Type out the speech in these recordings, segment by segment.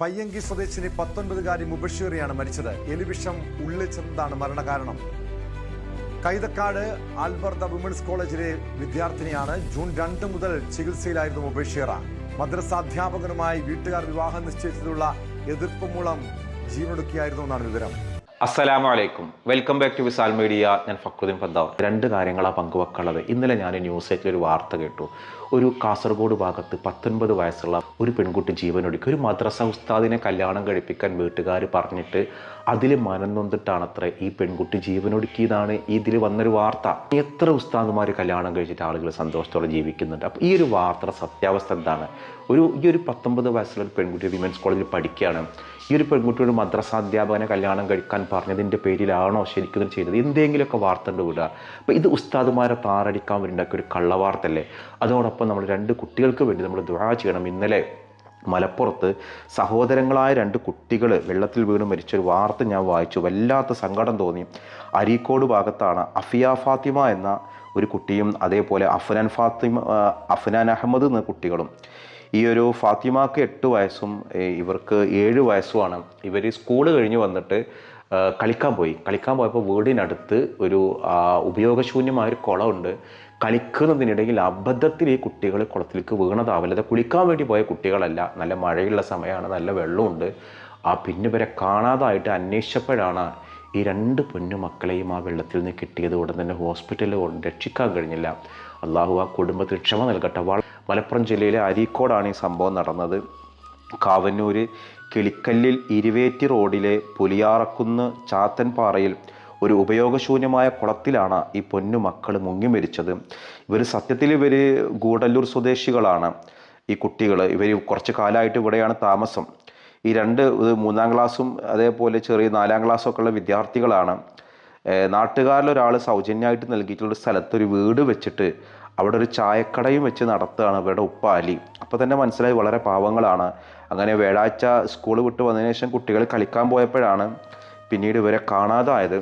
പയ്യങ്കി സ്വദേശിനി 19-കാരി മുബഷിറിയാണ് മരിച്ചത്. എലിവിഷം ഉള്ളിച്ചെന്നതാണ് മരണകാരണം. കൈതക്കാട് ആൽബർദ വിമൻസ് കോളേജിലെ വിദ്യാർത്ഥിനിയാണ്. ജൂൺ 2 മുതൽ ചികിത്സയിലായിരുന്നു മുബഷിറ. മദ്രസ അധ്യാപകനുമായി വീട്ടുകാർ വിവാഹം നിശ്ചയിച്ചതിലുള്ള എതിർപ്പ് മൂലം ജീവനൊടുക്കിയായിരുന്നു എന്നാണ് വിവരം. അസ്സലാമു അലൈക്കും, welcome back to Visal media. ഞാൻ ഫക്രുദ്ദീൻ ഫദ്ദാവ്. രണ്ട് കാര്യങ്ങളാണ് പങ്കുവെക്കുള്ളത്. ഇന്നലെ ഞാൻ ന്യൂസിലൊരു വാർത്ത കേട്ടു. ഒരു കാസർഗോഡ് ഭാഗത്ത് 19 വയസ്സുള്ള ഒരു പെൺകുട്ടി ജീവനൊടുക്കി. ഒരു മദ്രസ ഉസ്താദിനെ കല്യാണം കഴിപ്പിക്കാൻ വീട്ടുകാർ പറഞ്ഞിട്ട് അതിൽ മനംനൊന്നിട്ടാണത്രേ ഈ പെൺകുട്ടി ജീവനൊടുക്കിയതാണ് ഇതിൽ വന്നൊരു വാർത്ത. എത്ര ഉസ്താദുമാർ കല്യാണം കഴിച്ചിട്ട് ആളുകൾ സന്തോഷത്തോടെ ജീവിക്കുന്നുണ്ട്. അപ്പോൾ ഈ ഒരു വാർത്തയുടെ സത്യാവസ്ഥ എന്താണ്? ഈ ഒരു 19 വയസ്സുള്ള ഒരു പെൺകുട്ടി വിമൻസ് കോളേജിൽ പഠിക്കുകയാണ്. ഈ ഒരു പെൺകുട്ടിയോട് മദ്രസ അധ്യാപകനെ കല്യാണം കഴിക്കാൻ പറഞ്ഞതിൻ്റെ പേരിലാണോ ശരിക്കും ചെയ്തത്? എന്തെങ്കിലുമൊക്കെ വാർത്ത ഉണ്ട് വിടുക. അപ്പോൾ ഇത് ഉസ്താദുമാരെ താറടിക്കാൻ വേണ്ടി ഉണ്ടാക്കിയ ഒരു കള്ളവാർത്തല്ലേ? അതോടൊപ്പം നമ്മൾ 2 കുട്ടികൾക്ക് വേണ്ടി നമ്മൾ ദുആ ചെയ്യണം. ഇന്നലെ മലപ്പുറത്ത് സഹോദരങ്ങളായ 2 കുട്ടികൾ വെള്ളത്തിൽ വീണ് മരിച്ചൊരു വാർത്ത ഞാൻ വായിച്ചു. വല്ലാത്ത സങ്കടം തോന്നി. അരീക്കോട് ഭാഗത്താണ് അഫിയ ഫാത്തിമ എന്ന ഒരു കുട്ടിയും അതേപോലെ അഫ്നാൻ അഹമ്മദ് എന്ന കുട്ടികളും. ഈ ഒരു ഫാത്തിമാക്ക് 8 വയസ്സും ഇവർക്ക് 7 വയസ്സുമാണ്. ഇവർ സ്കൂള് കഴിഞ്ഞ് വന്നിട്ട് കളിക്കാൻ പോയപ്പോൾ വീടിനടുത്ത് ഒരു ഉപയോഗശൂന്യമായൊരു കുളമുണ്ട്. കളിക്കുന്നതിനിടയിൽ അബദ്ധത്തിൽ ഈ കുട്ടികൾ കുളത്തിലേക്ക് വീണതാവില്ല. അത് കുളിക്കാൻ വേണ്ടി പോയ കുട്ടികളല്ല. നല്ല മഴയുള്ള സമയമാണ്, നല്ല വെള്ളമുണ്ട്. പിന്നെ ഇവരെ കാണാതായിട്ട് അന്വേഷിച്ചപ്പോഴാണ് ഈ 2 പൊന്നു മക്കളെയും ആ വെള്ളത്തിൽ നിന്ന് കിട്ടിയത്. ഉടൻ തന്നെ ഹോസ്പിറ്റലിൽ കൊണ്ട് രക്ഷിക്കാൻ കഴിഞ്ഞില്ല. അള്ളാഹു ആ കുടുംബത്തിന് ക്ഷമ നൽകട്ടെ. മലപ്പുറം ജില്ലയിലെ അരീക്കോടാണ് ഈ സംഭവം നടന്നത്. കാവന്നൂര് കിളിക്കല്ലിൽ ഇരുവേറ്റി റോഡിലെ പുലിയാറക്കുന്ന് ചാത്തൻപാറയിൽ ഒരു ഉപയോഗശൂന്യമായ കുളത്തിലാണ് ഈ പൊന്നു മക്കൾ മുങ്ങി മരിച്ചത്. സത്യത്തിൽ ഇവർ ഗൂഡല്ലൂർ സ്വദേശികളാണ്. ഈ കുട്ടികൾ കുറച്ച് കാലമായിട്ട് ഇവിടെയാണ് താമസം. ഈ 2 3-ാം ക്ലാസ്സും അതേപോലെ ചെറിയ 4-ാം ക്ലാസ്സും ഒക്കെ ഉള്ള വിദ്യാർത്ഥികളാണ്. നാട്ടുകാരിലൊരാൾ സൗജന്യമായിട്ട് നൽകിയിട്ടുള്ള സ്ഥലത്ത് ഒരു വീട് വെച്ചിട്ട് അവിടെ ഒരു ചായക്കടയും വെച്ച് നടത്തുകയാണ് ഇവരുടെ ഉപ്പ അലി. അപ്പോൾ തന്നെ മനസ്സിലായി വളരെ പാവങ്ങളാണ്. അങ്ങനെ വ്യാഴാഴ്ച സ്കൂൾ വിട്ട് വന്നതിന് ശേഷം കുട്ടികൾ കളിക്കാൻ പോയപ്പോഴാണ് പിന്നീട് ഇവരെ കാണാതായത്.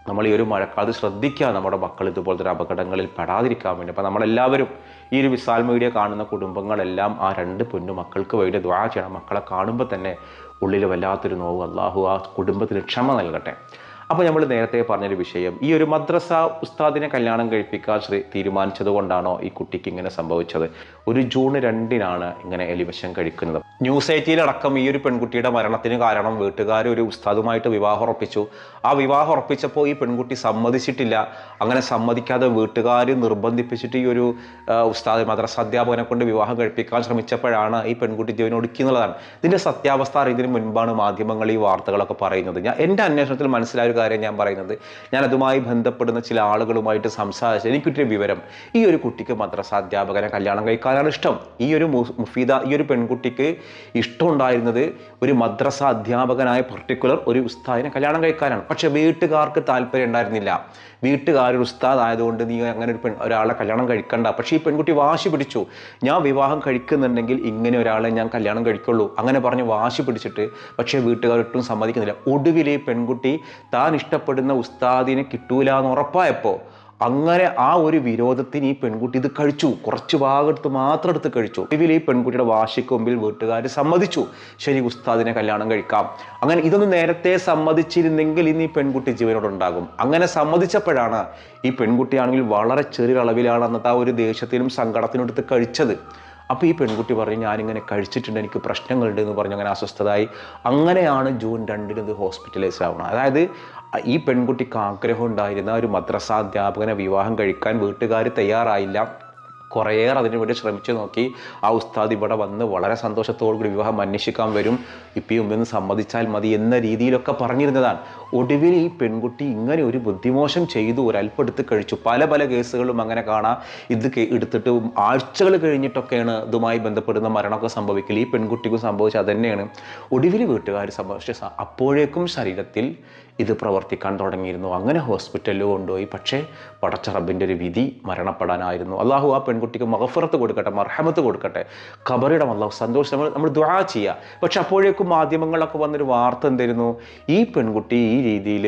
നമ്മൾ ഈ ഒരു മഴക്കാലത്ത് ശ്രദ്ധിക്കുക, നമ്മുടെ മക്കൾ ഇതുപോലത്തെ ഒരു അപകടങ്ങളിൽ പെടാതിരിക്കാൻ വേണ്ടി. അപ്പോൾ നമ്മളെല്ലാവരും ഈ ഒരു വിസാൽ മീഡിയ കാണുന്ന കുടുംബങ്ങളെല്ലാം ആ 2 പൊന്നു മക്കൾക്ക് വേണ്ടി ദുആ ചെയ്യണം. മക്കളെ കാണുമ്പോൾ തന്നെ ഉള്ളിൽ വല്ലാത്തൊരു നോവ്. അള്ളാഹു ആ കുടുംബത്തിന് ക്ഷമ നൽകട്ടെ. അപ്പോൾ നമ്മൾ നേരത്തെ പറഞ്ഞൊരു വിഷയം, ഈ ഒരു മദ്രസ ഉസ്താദിനെ കല്യാണം കഴിപ്പിക്കാൻ തീരുമാനിച്ചത് കൊണ്ടാണോ ഈ കുട്ടിക്ക് ഇങ്ങനെ സംഭവിച്ചത്? ഒരു ജൂൺ 2-നാണ് ഇങ്ങനെ എലിവിഷം കഴിക്കുന്നത്. ന്യൂസ് 18-അടക്കം ഈ ഒരു പെൺകുട്ടിയുടെ മരണത്തിന് കാരണം വീട്ടുകാർ ഒരു ഉസ്താദുമായിട്ട് വിവാഹം ഉറപ്പിച്ചു. ആ വിവാഹം ഉറപ്പിച്ചപ്പോൾ ഈ പെൺകുട്ടി സമ്മതിച്ചിട്ടില്ല. അങ്ങനെ സമ്മതിക്കാതെ വീട്ടുകാർ നിർബന്ധിപ്പിച്ചിട്ട് ഈ ഒരു ഉസ്താദ് മദ്രസ അധ്യാപകനെ കൊണ്ട് വിവാഹം കഴിപ്പിക്കാൻ ശ്രമിച്ചപ്പോഴാണ് ഈ പെൺകുട്ടി ജീവനൊടുക്കി എന്നുള്ളതാണ്. ഇതിൻ്റെ സത്യാവസ്ഥ അറിയുന്നതിന് മുൻപാണ് മാധ്യമങ്ങൾ ഈ വാർത്തകളൊക്കെ പറയുന്നത്. എൻ്റെ അന്വേഷണത്തിൽ മനസ്സിലായ കാര്യം ഞാൻ പറയുന്നത്, ഞാൻ അതുമായി ബന്ധപ്പെടുന്ന ചില ആളുകളുമായിട്ട് സംസാരിച്ച് എനിക്ക് കിട്ടിയ വിവരം, ഈ ഒരു കുട്ടിക്ക് മദ്രസ അധ്യാപകനെ കല്യാണം കഴിക്കാനാണ് ഇഷ്ടം. ഈ ഒരു മുഫീദ, ഈ ഒരു പെൺകുട്ടിക്ക് ഇഷ്ടമുണ്ടായിരുന്നത് ഒരു മദ്രസ അധ്യാപകനായ പർട്ടിക്കുലർ ഒരു ഉസ്താദിനെ കല്യാണം കഴിക്കാനാണ്. പക്ഷെ വീട്ടുകാർക്ക് താല്പര്യം ഉണ്ടായിരുന്നില്ല. വീട്ടുകാർ ഒരു ഉസ്താദ് ആയതുകൊണ്ട് നീ അങ്ങനെ ഒരാളെ കല്യാണം കഴിക്കണ്ട. പക്ഷേ ഈ പെൺകുട്ടി വാശി പിടിച്ചു, ഞാൻ വിവാഹം കഴിക്കുന്നുണ്ടെങ്കിൽ ഇങ്ങനെ ഒരാളെ ഞാൻ കല്യാണം കഴിക്കുള്ളൂ അങ്ങനെ പറഞ്ഞ് വാശി പിടിച്ചിട്ട്, പക്ഷേ വീട്ടുകാർ ഒട്ടും സമ്മതിക്കുന്നില്ല. ഒടുവിൽ ഈ പെൺകുട്ടി താൻ ഇഷ്ടപ്പെടുന്ന ഉസ്താദിനെ കിട്ടൂല എന്ന് ഉറപ്പായപ്പോൾ അങ്ങനെ ആ ഒരു വിരോധത്തിന് ഈ പെൺകുട്ടി ഇത് കഴിച്ചു. കുറച്ച് ഭാഗത്ത് മാത്രം എടുത്ത് കഴിച്ചു. ഒടുവിൽ ഈ പെൺകുട്ടിയുടെ വാശിക്ക് മുമ്പിൽ വീട്ടുകാർ സമ്മതിച്ചു, ശരി ഉസ്താദിനെ കല്യാണം കഴിക്കാം. അങ്ങനെ ഇതൊന്നും നേരത്തെ സമ്മതിച്ചിരുന്നെങ്കിൽ ഇന്ന് ഈ പെൺകുട്ടി ജീവനോടുണ്ടാകും. അങ്ങനെ സമ്മതിച്ചപ്പോഴാണ് ഈ പെൺകുട്ടിയാണെങ്കിൽ വളരെ ചെറിയ അളവിലാണ് അന്നത്തെ ആ ഒരു ദേഷ്യത്തിനും സങ്കടത്തിനും എടുത്ത് കഴിച്ചത്. അപ്പോൾ ഈ പെൺകുട്ടി പറഞ്ഞു, ഞാനിങ്ങനെ കഴിച്ചിട്ടുണ്ട്, എനിക്ക് പ്രശ്നങ്ങളുണ്ട് എന്ന് പറഞ്ഞ് അങ്ങനെ അസ്വസ്ഥതായി. അങ്ങനെയാണ് ജൂൺ 2-ന് ഇത് ഹോസ്പിറ്റലൈസ് ആവുന്നത്. അതായത് ഈ പെൺകുട്ടിക്ക് ആഗ്രഹം ഉണ്ടായിരുന്ന ഒരു മദ്രസ അധ്യാപകനെ വിവാഹം കഴിക്കാൻ വീട്ടുകാർ തയ്യാറായില്ല. കുറേയേറെ അതിനു വേണ്ടി ശ്രമിച്ചു നോക്കി. ആ ഉസ്താദ് ഇവിടെ വന്ന് വളരെ സന്തോഷത്തോടുകൂടി വിവാഹം അന്വേഷിക്കാൻ വരും, ഇപ്പം ഉമ്മയൊന്ന് സമ്മതിച്ചാൽ മതി എന്ന രീതിയിലൊക്കെ പറഞ്ഞിരുന്നതാണ്. ഒടുവിൽ ഈ പെൺകുട്ടി ഇങ്ങനെ ഒരു ബുദ്ധിമോശം ചെയ്തു, ഒരൽപ്പം എടുത്ത് കഴിച്ചു. പല കേസുകളും അങ്ങനെ കാണാം. ഇത് എടുത്തിട്ട് ആഴ്ചകൾ കഴിഞ്ഞിട്ടൊക്കെയാണ് ഇതുമായി ബന്ധപ്പെടുന്ന മരണമൊക്കെ സംഭവിക്കൽ. ഈ പെൺകുട്ടിക്കും സംഭവിച്ചത് അതുതന്നെയാണ്. ഒടുവിൽ വീട്ടുകാർ സംഭവിച്ച അപ്പോഴേക്കും ശരീരത്തിൽ ഇത് പ്രവർത്തിക്കാൻ തുടങ്ങിയിരുന്നു. അങ്ങനെ ഹോസ്പിറ്റലിൽ കൊണ്ടുപോയി. പക്ഷേ പടച്ച റബ്ബിൻ്റെ ഒരു വിധി മരണപ്പെടാനായിരുന്നു. അള്ളാഹു ആ പെൺകുട്ടിക്ക് മഗ്ഫിറത്ത് കൊടുക്കട്ടെ, മർഹമത്ത് കൊടുക്കട്ടെ, ഖബറിടം അള്ളാഹു സന്തോഷം നമ്മൾ ദുആ ചെയ്യുക. പക്ഷെ അപ്പോഴേക്കും മാധ്യമങ്ങളിലൊക്കെ വന്നൊരു വാർത്ത എന്തായിരുന്നു, ഈ പെൺകുട്ടി ഈ രീതിയിൽ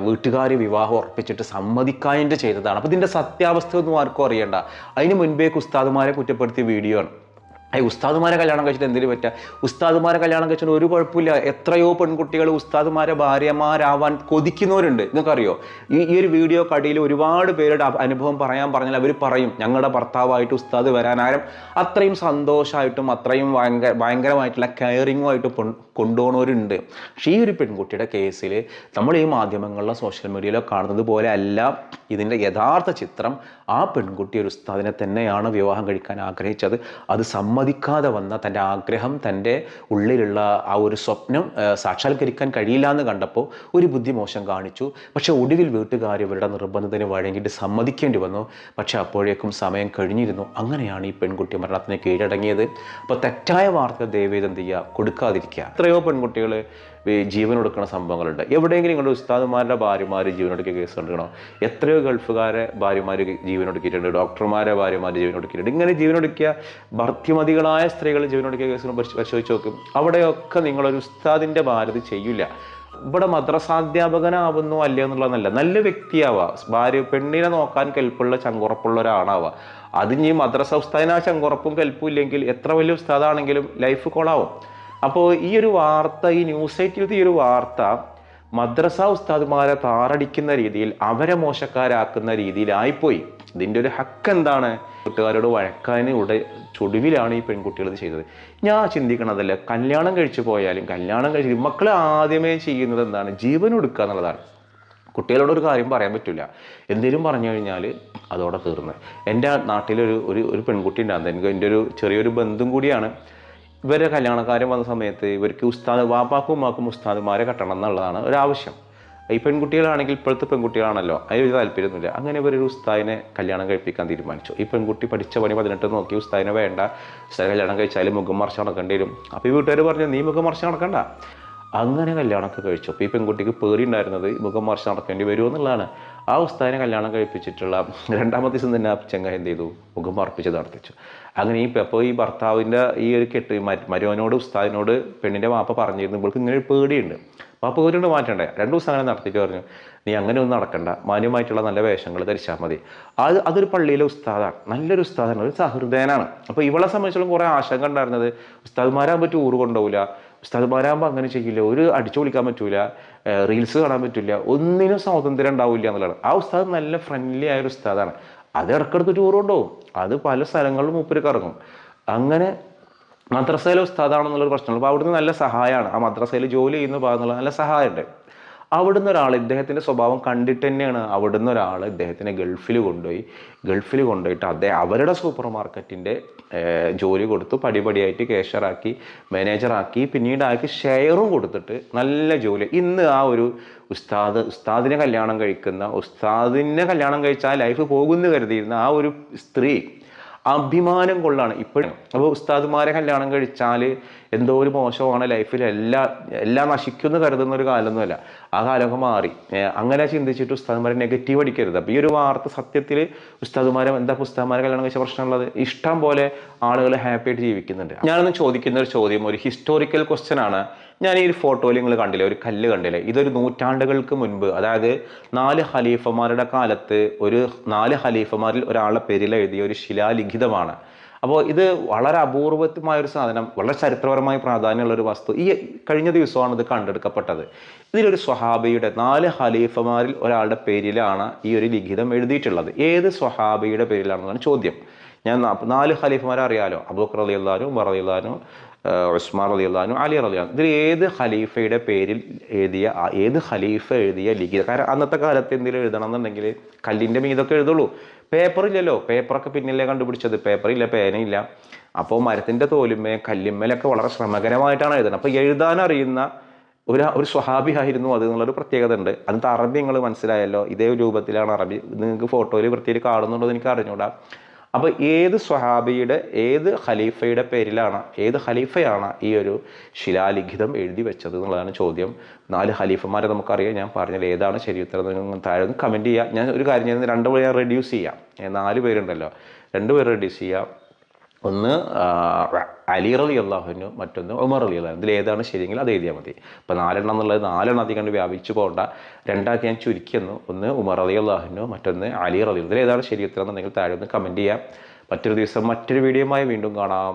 വീട്ടുകാർ വിവാഹം ഉറപ്പിച്ചിട്ട് സമ്മതിക്കാതെ ചെയ്തതാണ്. അപ്പോൾ ഇതിൻ്റെ സത്യാവസ്ഥ ഒന്നും ആർക്കും അറിയണ്ട. അതിന് മുൻപേ ഉസ്താദുമാരെ കുറ്റപ്പെടുത്തിയ വീഡിയോ ആണ്. ഉസ്താദുമാരെ കല്യാണം കഴിച്ചിട്ട് എന്തിനു പറ്റുക? ഉസ്താദുമാരെ കല്യാണം കഴിച്ചിട്ട് ഒരു കുഴപ്പമില്ല. എത്രയോ പെൺകുട്ടികൾ ഉസ്താദുമാരെ ഭാര്യമാരാവാൻ കൊതിക്കുന്നവരുണ്ട്. നിങ്ങൾക്കറിയോ? ഈ ഒരു വീഡിയോ കടിയിൽ ഒരുപാട് പേരുടെ അനുഭവം പറഞ്ഞാൽ അവർ പറയും, ഞങ്ങളുടെ ഭർത്താവായിട്ട് ഉസ്താദ് വരാനാരും അത്രയും സന്തോഷമായിട്ടും അത്രയും ഭയങ്കരമായിട്ടുള്ള കെയറിങ്ങുമായിട്ട് കൊണ്ടുപോകുന്നവരുണ്ട്. പക്ഷേ ഈ ഒരു പെൺകുട്ടിയുടെ കേസിൽ നമ്മൾ ഈ മാധ്യമങ്ങളിലോ സോഷ്യൽ മീഡിയയിലോ കാണുന്നത് പോലെ അല്ല ഇതിൻ്റെ യഥാർത്ഥ ചിത്രം. ആ പെൺകുട്ടി ഒരു ഉസ്താദിനെ തന്നെയാണ് വിവാഹം കഴിക്കാൻ ആഗ്രഹിച്ചത്. അത് സമ്മതിക്കാതെ വന്ന തൻ്റെ ആഗ്രഹം, തൻ്റെ ഉള്ളിലുള്ള ആ ഒരു സ്വപ്നം സാക്ഷാത്കരിക്കാൻ കഴിയില്ല എന്ന് കണ്ടപ്പോൾ ഒരു ബുദ്ധിമോശം കാണിച്ചു. പക്ഷേ ഒടുവിൽ വീട്ടുകാർ ഇവരുടെ നിർബന്ധത്തിന് വഴങ്ങിയിട്ട് സമ്മതിക്കേണ്ടി വന്നു. പക്ഷേ അപ്പോഴേക്കും സമയം കഴിഞ്ഞിരുന്നു. അങ്ങനെയാണ് ഈ പെൺകുട്ടി മരണത്തിന് കീഴടങ്ങിയത്. അപ്പോൾ തെറ്റായ വാർത്ത ദയവേത് എന്ത് ചെയ്യുക, കൊടുക്കാതിരിക്കുക. എത്രയോ പെൺകുട്ടികൾ ജീവൻ കൊടുക്കുന്ന സംഭവങ്ങളുണ്ട്. എവിടെയെങ്കിലും നിങ്ങളുടെ ഉസ്താദുമാരുടെ ഭാര്യമാർ ജീവനൊടുക്കിയ കേസ് കണ്ടിക്കണോ? എത്രയോ ഗൾഫുകാരെ ഭാര്യമാർ ജീവനൊടുക്കിയിട്ടുണ്ട്, ഡോക്ടർമാരെ ഭാര്യമാർ ജീവനൊടുക്കിയിട്ടുണ്ട്. ഇങ്ങനെ ജീവനൊടുക്കിയ ഭർത്തിമതികളായ സ്ത്രീകൾ ജീവനൊടുക്കിയ കേസുകൾ പരിശോധിച്ച് നോക്കും. അവിടെയൊക്കെ നിങ്ങളൊരു ഉസ്താദിൻ്റെ ഭാര്യ ചെയ്യില്ല. ഇവിടെ മദ്രസാധ്യാപകനാവുന്നു അല്ലേ എന്നുള്ളതല്ല, നല്ല വ്യക്തിയാവുക, പെണ്ണിനെ നോക്കാൻ കെൽപ്പുള്ള ചങ്കുറപ്പുള്ള ഒരാളാവുക. അതിന് മദ്രസ ഉസ്താദിന് ആ ചങ്കുറപ്പും കെൽപ്പും ഇല്ലെങ്കിൽ എത്ര വലിയ ഉസ്താദാണെങ്കിലും ലൈഫ് കൊളാവും. അപ്പോൾ ഈ ഒരു വാർത്ത, ഈ ന്യൂസ് സൈറ്റിലത്തെ ഈ ഒരു വാർത്ത മദ്രസ ഉസ്താദുമാരെ താറടിക്കുന്ന രീതിയിൽ, അവരെ മോശക്കാരാക്കുന്ന രീതിയിലായിപ്പോയി. ഇതിൻ്റെ ഒരു ഹക്ക് എന്താണ്? കൂട്ടുകാരോട് വഴക്കാന് ചൊടുവിലാണ് ഈ പെൺകുട്ടികൾ ഇത് ചെയ്തത്. ഞാൻ ചിന്തിക്കണതല്ല, കല്യാണം കഴിച്ചു പോയാലും കല്യാണം കഴിച്ച് മക്കൾ ആദ്യമേ ചെയ്യുന്നത് എന്താണ്? ജീവൻ കൊടുക്കുക എന്നുള്ളതാണ്. കുട്ടികളോടൊരു കാര്യം പറയാൻ പറ്റില്ല. എന്തെങ്കിലും പറഞ്ഞു കഴിഞ്ഞാൽ അതോടെ തീർന്ന്. എൻ്റെ നാട്ടിലൊരു ഒരു പെൺകുട്ടി ഉണ്ടാകുന്നത്, എൻ്റെ ഒരു ചെറിയൊരു ബന്ധും കൂടിയാണ്. ഇവരെ കല്യാണക്കാരൻ വന്ന സമയത്ത് ഇവർക്ക് വാപ്പാക്കും ഉമ്മാക്കും ഉസ്താദുമാരെ കെട്ടണം എന്നുള്ളതാണ് ഒരാവശ്യം. ഈ പെൺകുട്ടികളാണെങ്കിൽ, ഇപ്പോഴത്തെ പെൺകുട്ടികളാണല്ലോ, അതിനൊരു താല്പര്യമൊന്നുമില്ല. അങ്ങനെ ഇവരൊരു ഉസ്താദിനെ കല്യാണം കഴിപ്പിക്കാൻ തീരുമാനിച്ചു. ഈ പെൺകുട്ടി പഠിച്ച പണി 18 നോക്കി, ഉസ്താദിനെ വേണ്ട, ഉസ്താദ് കല്യാണം കഴിച്ചാൽ മുഖം മറിച്ച് നടക്കേണ്ടി വരും. അപ്പോൾ ഈ വീട്ടുകാർ പറഞ്ഞു, നീ മുഖം മറിച്ച് നടക്കണ്ട. അങ്ങനെ കല്യാണമൊക്കെ കഴിച്ചു. അപ്പോൾ ഈ പെൺകുട്ടിക്ക് പേടി ഉണ്ടായിരുന്നത് മുഖം മറിച്ച് നടക്കേണ്ടി വരുമോ എന്നുള്ളതാണ്. ആ ഉസ്താദിനെ കല്യാണം കഴിപ്പിച്ചിട്ടുള്ള 2ാമത്തെ ദിവസം തന്നെ ആ ചെങ്ങായി എന്ത് ചെയ്തു? മുഖം മറപ്പിച്ച് നടത്തിച്ചു. അങ്ങനെ അപ്പോൾ ഈ ഭർത്താവിൻ്റെ ഈ ഒരു മരുവനോട് ഉസ്താദിനോട് പെണ്ണിൻ്റെ വാപ്പ പറഞ്ഞിരുന്നു, ഇവൾക്ക് ഇങ്ങനെ ഒരു പേടിയുണ്ട്, വാപ്പ പേടിയുണ്ട്, മാറ്റണ്ടേ. 2 ദിവസം അങ്ങനെ നടത്തിയിട്ട് പറഞ്ഞു, നീ അങ്ങനെ ഒന്നും നടക്കണ്ട, മാന്യമായിട്ടുള്ള നല്ല വേഷങ്ങൾ ധരിച്ചാൽ മതി. അതൊരു പള്ളിയിലെ ഉസ്താദാണ്, നല്ലൊരു ഉസ്താദാണ്, ഒരു സഹൃദയനാണ്. അപ്പോൾ ഇവളെ സംബന്ധിച്ചിടത്തോളം കുറേ ആശങ്ക ഉണ്ടായിരുന്നത്, ഉസ്താദ്മാരാകുമ്പോൾ ടൂർ കൊണ്ടുപോകില്ല, ഉസ്താദ്മാരാകുമ്പോൾ അങ്ങനെ ചെയ്യില്ല, ഒരു അടിച്ചു പൊളിക്കാൻ പറ്റൂല, റീൽസ് കാണാൻ പറ്റില്ല, ഒന്നിനും സ്വാതന്ത്ര്യം ഉണ്ടാവില്ല എന്നുള്ളതാണ്. ആ ഉസ്താദ് നല്ല ഫ്രണ്ട്ലി ആയൊരു ഉസ്താദാണ്. അത് ഇടയ്ക്കിടയ്ക്ക് ടൂർ കൊണ്ടുപോകും, അത് പല സ്ഥലങ്ങളിലും മൂപ്പര് കറങ്ങും. അങ്ങനെ മദ്രസയിലെ ഉസ്താദാണെന്നുള്ളൊരു പ്രശ്നമുള്ളൂ. അപ്പോൾ അവിടുന്ന് നല്ല സഹായമാണ്, ആ മദ്രസയിൽ ജോലി ചെയ്യുന്ന ഭാഗത്തുള്ള നല്ല സഹായമുണ്ട്. അവിടുന്ന് ഒരാൾ ഇദ്ദേഹത്തിൻ്റെ സ്വഭാവം കണ്ടിട്ട് തന്നെയാണ് അവിടുന്ന് ഒരാൾ ഇദ്ദേഹത്തിനെ ഗൾഫിൽ കൊണ്ടുപോയിട്ട് അവരുടെ സൂപ്പർ മാർക്കറ്റിൻ്റെ ജോലി കൊടുത്തു, പടിപടിയായിട്ട് കേഷ്യറാക്കി, മാനേജറാക്കി, പിന്നീടാക്കി ഷെയറും കൊടുത്തിട്ട് നല്ല ജോലി. ഇന്ന് ആ ഒരു ഉസ്താദിനെ കല്യാണം കഴിച്ചാൽ ലൈഫ് പോകുമെന്ന് കരുതിയിരുന്ന ആ ഒരു സ്ത്രീ അഭിമാനം കൊള്ളാണ് ഇപ്പോഴും. അപ്പോൾ ഉസ്താദുമാരെ കല്യാണം കഴിച്ചാൽ എന്തോ ഒരു മോശമാണ്, ലൈഫിൽ എല്ലാം നശിക്കുമെന്ന് കരുതുന്ന ഒരു കാലമൊന്നുമല്ല. ആ കാലമൊക്കെ മാറി. അങ്ങനെ ചിന്തിച്ചിട്ട് ഉസ്താദുമാരെ നെഗറ്റീവ് അടിക്കരുത്. അപ്പോൾ ഈ ഒരു വാർത്ത സത്യത്തിൽ ഉസ്താദുമാരെ കല്യാണം കഴിച്ച പ്രശ്നമുള്ളത്, ഇഷ്ടം പോലെ ആളുകൾ ഹാപ്പി ആയിട്ട് ജീവിക്കുന്നുണ്ട്. ഞാനൊന്ന് ചോദിക്കുന്ന ഒരു ചോദ്യം ഒരു ഹിസ്റ്റോറിക്കൽ ക്വസ്റ്റ്യൻ ആണ്. ഞാൻ ഈ ഒരു ഫോട്ടോയിൽ നിങ്ങൾ കണ്ടില്ലേ, ഒരു കല്ല് കണ്ടില്ലേ? ഇതൊരു നൂറ്റാണ്ടുകൾക്ക് മുൻപ്, അതായത് 4 ഖലീഫമാരുടെ കാലത്ത് 4 ഖലീഫമാരിൽ ഒരാളുടെ പേരിൽ എഴുതിയ ഒരു ശിലാലിഖിതമാണ്. അപ്പോൾ ഇത് വളരെ അപൂർവമായൊരു സാധനം, വളരെ ചരിത്രപരമായി പ്രാധാന്യമുള്ളൊരു വസ്തു. ഈ കഴിഞ്ഞ ദിവസമാണ് ഇത് കണ്ടെടുക്കപ്പെട്ടത്. ഇതിലൊരു സ്വഹാബിയുടെ 4 ഖലീഫമാരിൽ ഒരാളുടെ പേരിലാണ് ഈ ഒരു ലിഖിതം എഴുതിയിട്ടുള്ളത്. ഏത് സ്വഹാബിയുടെ പേരിലാണെന്നാണ് ചോദ്യം. ഞാൻ 4 ഖലീഫമാരെ അറിയാലോ, അബൂബക്കർ റളിയല്ലാഹു അൻഹു, ഉമർ റളിയല്ലാഹു അൻഹു, ഉസ്മാൻ റളിയല്ലാഹു അൻഹു, അലി റളിയല്ലാഹു അൻഹു. ഇതിൽ ഏത് ഖലീഫയുടെ പേരിൽ എഴുതിയ ലിഖിതം? കാരണം അന്നത്തെ കാലത്ത് എന്തെങ്കിലും എഴുതണം എന്നുണ്ടെങ്കിൽ കല്ലിൻ്റെ മീതൊക്കെ എഴുതുള്ളൂ, പേപ്പറില്ലല്ലോ. പേപ്പറൊക്കെ പിന്നിലേ കണ്ടുപിടിച്ചത്, പേപ്പറില്ല, പേനയില്ല. അപ്പോൾ മരത്തിൻ്റെ തോലുമേ കല്ലിന്മേലൊക്കെ വളരെ ശ്രമകരമായിട്ടാണ് എഴുതുന്നത്. അപ്പോൾ എഴുതാനറിയുന്ന ഒരു സ്വഹാബി ആയിരുന്നു അത് എന്നുള്ളൊരു പ്രത്യേകത ഉണ്ട്. അതിൻ്റെ അറബി നിങ്ങൾ മനസ്സിലായല്ലോ, ഇതേ രൂപത്തിലാണ് അറബി. നിങ്ങൾക്ക് ഫോട്ടോയിൽ വൃത്തിയിൽ കാണുന്നുണ്ടോ എന്ന് എനിക്ക് അറിഞ്ഞൂടാ. അപ്പോൾ ഏത് സ്വഹാബിയുടെ ഏത് ഖലീഫയാണ് ഈ ഒരു ശിലാലിഖിതം എഴുതി വെച്ചത് എന്നുള്ളതാണ് ചോദ്യം. 4 ഖലീഫമാരെ നമുക്കറിയാം. ഞാൻ പറഞ്ഞാൽ ഏതാണ് ശരി ഉത്തരം താഴെ ഒന്ന് കമൻറ്റ് ചെയ്യുക. ഞാൻ ഒരു കാര്യം ചെയ്യുന്നത് 2 പേര് ഞാൻ റെഡ്യൂസ് ചെയ്യാം. 4 പേരുണ്ടല്ലോ, 2 പേര് റെഡ്യൂസ് ചെയ്യാം. ഒന്ന് അലി റളിയല്ലാഹു അൻഹു, മറ്റൊന്ന് ഉമർ റളിയല്ലാഹു അൻഹു. ഇതിൽ ഏതാണ് ശരിയെങ്കിൽ അത് എഴുതിയാൽ മതി. ഇപ്പോൾ 4 എന്നുള്ളത് 4 അധികം കണ്ട് വ്യാപിച്ചു പോകണ്ട. 2 ഞാൻ ചുരുക്കിയെന്നു. ഒന്ന് ഉമർ റളിയല്ലാഹു അൻഹു, മറ്റൊന്ന് അലി റളിയല്ലാഹു അൻഹു. ഇതിൽ ഏതാണ് ശരി ഉത്തരം എന്നുണ്ടെങ്കിൽ താഴെ ഒന്ന് കമൻറ്റ് ചെയ്യാം. മറ്റൊരു ദിവസം മറ്റൊരു വീഡിയോയുമായി വീണ്ടും കാണാം.